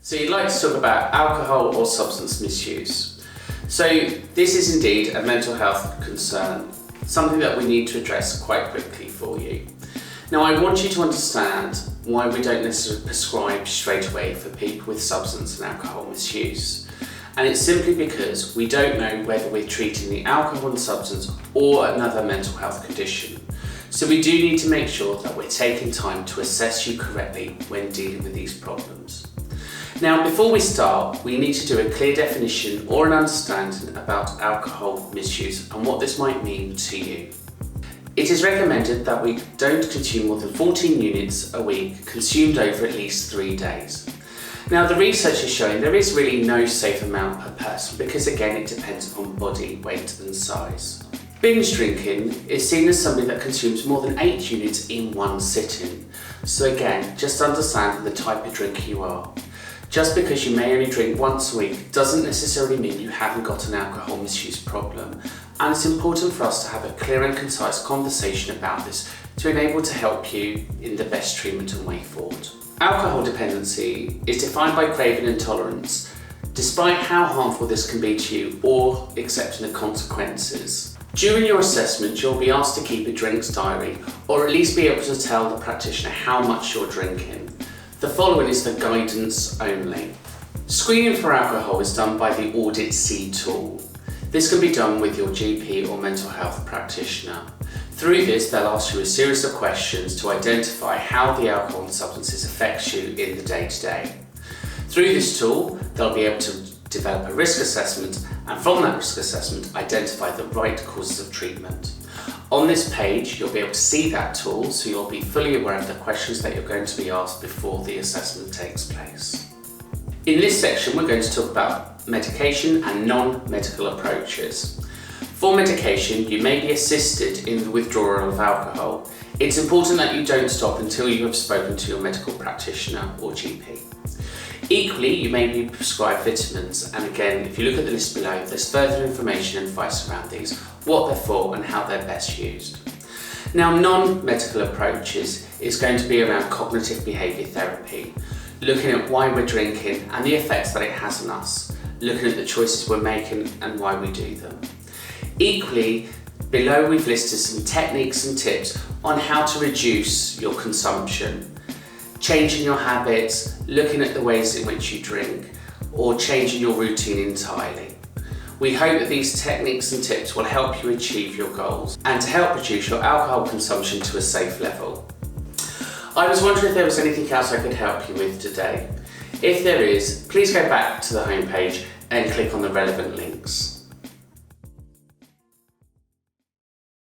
So you'd like to talk about alcohol or substance misuse. So this is indeed a mental health concern, something that we need to address quite quickly for you. Now I want you to understand why we don't necessarily prescribe straight away for people with substance and alcohol misuse. And it's simply because we don't know whether we're treating the alcohol and substance or another mental health condition. So we do need to make sure that we're taking time to assess you correctly when dealing with these problems. Now, before we start, we need to do a clear definition or an understanding about alcohol misuse and what this might mean to you. It is recommended that we don't consume more than 14 units a week, consumed over at least 3 days. Now, the research is showing there is really no safe amount per person because, again, it depends upon body weight and size. Binge drinking is seen as somebody that consumes more than 8 units in one sitting. So again, just understand the type of drinker you are. Just because you may only drink once a week doesn't necessarily mean you haven't got an alcohol misuse problem. And it's important for us to have a clear and concise conversation about this to enable to help you in the best treatment and way forward. Alcohol dependency is defined by craving intolerance, despite how harmful this can be to you or accepting the consequences. During your assessment, you'll be asked to keep a drinks diary or at least be able to tell the practitioner how much you're drinking. The following is for guidance only. Screening for alcohol is done by the Audit C tool. This can be done with your GP or mental health practitioner. Through this, they'll ask you a series of questions to identify how the alcohol and substances affect you in the day-to-day. Through this tool, they'll be able to develop a risk assessment and from that risk assessment, identify the right courses of treatment. On this page, you'll be able to see that tool, so you'll be fully aware of the questions that you're going to be asked before the assessment takes place. In this section, we're going to talk about medication and non-medical approaches. For medication, you may be assisted in the withdrawal of alcohol. It's important that you don't stop until you have spoken to your medical practitioner or GP. Equally, you may be prescribed vitamins, and again, if you look at the list below, there's further information and advice around these, what they're for and how they're best used. Now, non-medical approaches is going to be around cognitive behaviour therapy, looking at why we're drinking and the effects that it has on us, looking at the choices we're making and why we do them. Equally, below we've listed some techniques and tips on how to reduce your consumption, changing your habits, looking at the ways in which you drink, or changing your routine entirely. We hope that these techniques and tips will help you achieve your goals and to help reduce your alcohol consumption to a safe level. I was wondering if there was anything else I could help you with today. If there is, please go back to the homepage and click on the relevant links.